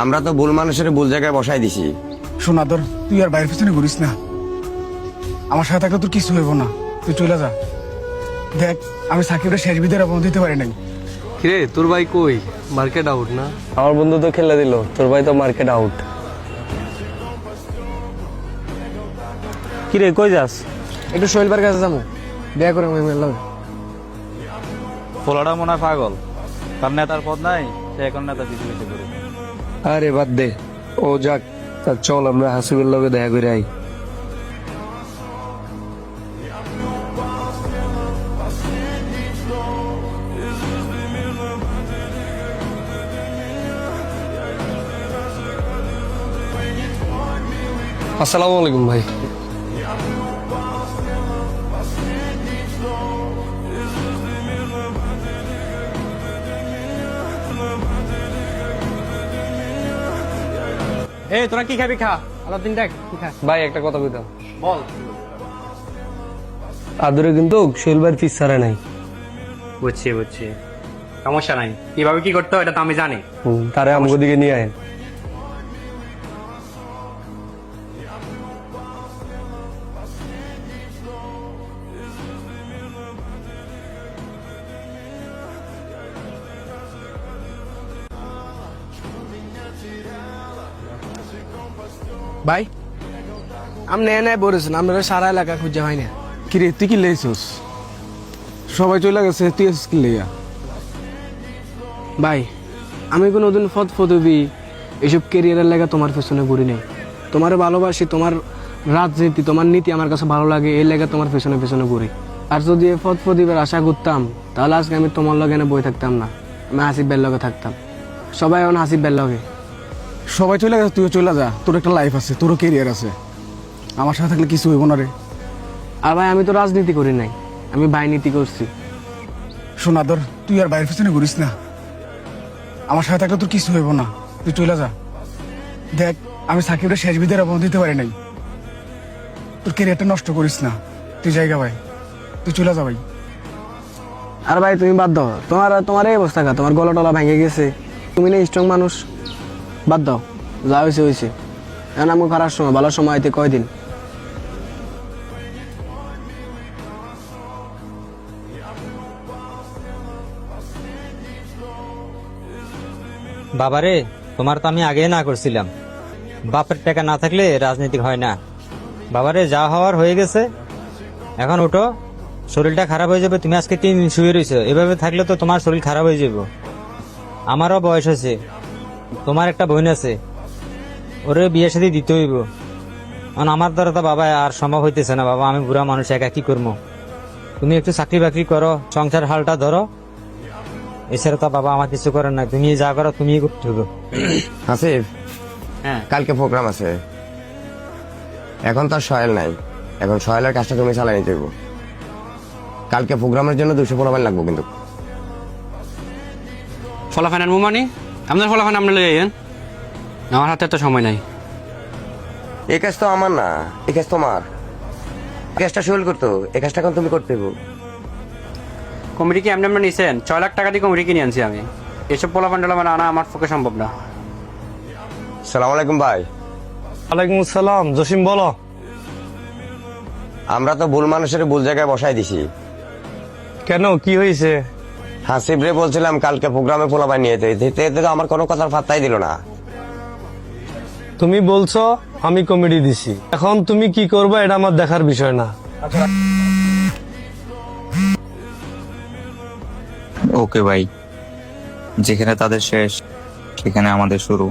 আমরা তো ভুল মানুষের ভুল জায়গায় বসাই দিছি। সোনাদর, তুই আর বাইরের পিছনে ঘুরিস না। আমার সাথে থাকলে তোর কিছু হইব না, তুই চলে যা। দেখ, আমি সাকিবের শেষ বিদের অপমান দিতে পারি নাই। কিরে তোর ভাই কই? মার্কেট আউট না? আমার বন্ধু তো খেলে দিল, তোর ভাই তো মার্কেট আউট। কিরে কই যাস? একটু শৈলবার কাছে যাবো, দেখা করে আমি মেলাম। পোলাটা মনে হয় পাগল, তার নেতার পদ নাই, সে এখন নেতা দিতে করে। আরে বাদ দে, ও যাক। তা চল আমরা হাসিবের লগে দেখা করে আই। আসসালামু আলাইকুম ভাই। এই তোরা কি খাবি খা, আলাদিন দেখ কি খা। ভাই একটা কথা কইতাম, বল। আদরে কিন্তু শৈলবার ফিস ছাড়া নাই। বুঝছি বুঝছি, সমস্যা নাই। কিভাবে কি করতে হয় এটা তো আমি জানি। তারে আমগো দিকে নিয়ে আয়। ভাই আপনি এনে বলেছেন, আপনারা সারা এলাকা খুঁজে হয় না। কিরে, তুই কি লেছিস? সবাই চলে গেছে, তুই আসিস কি লেয়া? ভাই আমি কোনোদিন ফদবি এইসব কেরিয়ারের লাগা তোমার পেছনে ঘুরি নাই। তোমার ভালোবাসি, তোমার রাজনীতি, তোমার নীতি আমার কাছে ভালো লাগে, এই লেগে তোমার পেছনে পেছনে ঘুরি। আর যদি এই ফদফদিবের আশা করতাম, তাহলে আজকে আমি তোমার লগে এনে বই থাকতাম না, আমি হাসিব বের লগে থাকতাম। সবাই এখন হাসিব বের লগে। সবাই চলে গেছে, তুইও চলে যা। তোর একটা লাইফ আছে, তোরও কেরিয়ার আছে। আমার সাথে থাকলে কিছু হইব না রে। আর ভাই আমি তো রাজনীতি করি নাই, আমি বাইনীতি করছি। সোনাদর, তুই আর বাইরের পিছনে ঘুরিস না। আমার সাথে থাকলে তোর কিছু হইব না, তুই চলে যা। দেখ, আমি সাকিবের শেষ বিদের অপমান দিতে পারি নাই। তোর কেরিয়ারটা নষ্ট করিস না, তুই জায়গা ভাই, তুই চলে যা ভাই। আর ভাই তুমি বাদ দাও, তোমার এই অবস্থা কা, তোমার গলা টলা ভেঙে গেছে, তুমি না স্ট্রং মানুষ। বাদ দাও, যা হয়েছে হয়েছে। এখন আমি খারাপ সময়, ভালো সময় আইতে কয়দিন। বাবারে, তোমার তো আমি আগেই না করছিলাম, বাপের টাকা না থাকলে রাজনীতি হয় না। বাবারে, যা হওয়ার হয়ে গেছে, এখন ওঠো, শরীরটা খারাপ হয়ে যাবে। তুমি আজকে 3 দিন শুয়ে রয়েছো, এভাবে থাকলে তো তোমার শরীর খারাপ হয়ে যাবে। আমারও বয়স হয়েছে, তোমার একটা বোন আছে, ওরে বিয়ে সাথে দিতে হইব। কারণ আমার দ্বারা তো বাবা আর সম্ভব হইতেছে না। বাবা, আমি বুড়া মানুষ, একা কি করবো? তুমি একটু চাকরি বাকরি করো, সংসার হালটা ধরো। এছাড়া তো বাবা আমার কিছু করার নাই, তুমি যা করো তুমি করতে হবে। হাসিব, হ্যাঁ, কালকে প্রোগ্রাম আছে। এখন তো আর সহেল নাই, এখন সহেলের কাজটা তুমি চালাই নিতে হইব। কালকে প্রোগ্রামের জন্য 200 পোলাপান লাগবো কিন্তু। ফলাফান আনবো মানে? আপনার ফলাফান আপনি লই আইয়েন, আমার হাতে তো সময় নাই। এই কাজ তো আমার না, এই কাজ তোমার। এই কাজটা সহেল করতো, এই কাজটা এখন তুমি করতে হইব। কমিটি কি এমনি নিছেন? 6 লাখ টাকা দিয়ে কমিটি কিনে আনছি আমি। এসব ফলাফান টলাফান আনা আমার পক্ষে সম্ভব না। সালাম আলাইকুম ভাই। ওয়ালাইকুম আসসালাম। জসিম বলো। আমরা তো ভুল মানুষের ভুল জায়গায় বসাই দিছি। কেন, কি হয়েছে? হাসিব রে বলছিলাম কালকে প্রোগ্রামে পোলাপান নিয়ে যেতে, এতে তো আমার কোনো কথার পাত্তাই দিল না। তুমি বলছো, আমি কমেডি দিছি, এখন তুমি কি করবে এটা আমার দেখার বিষয় না। ওকে ভাই, যেখানে তাদের শেষ সেখানে আমাদের শুরু।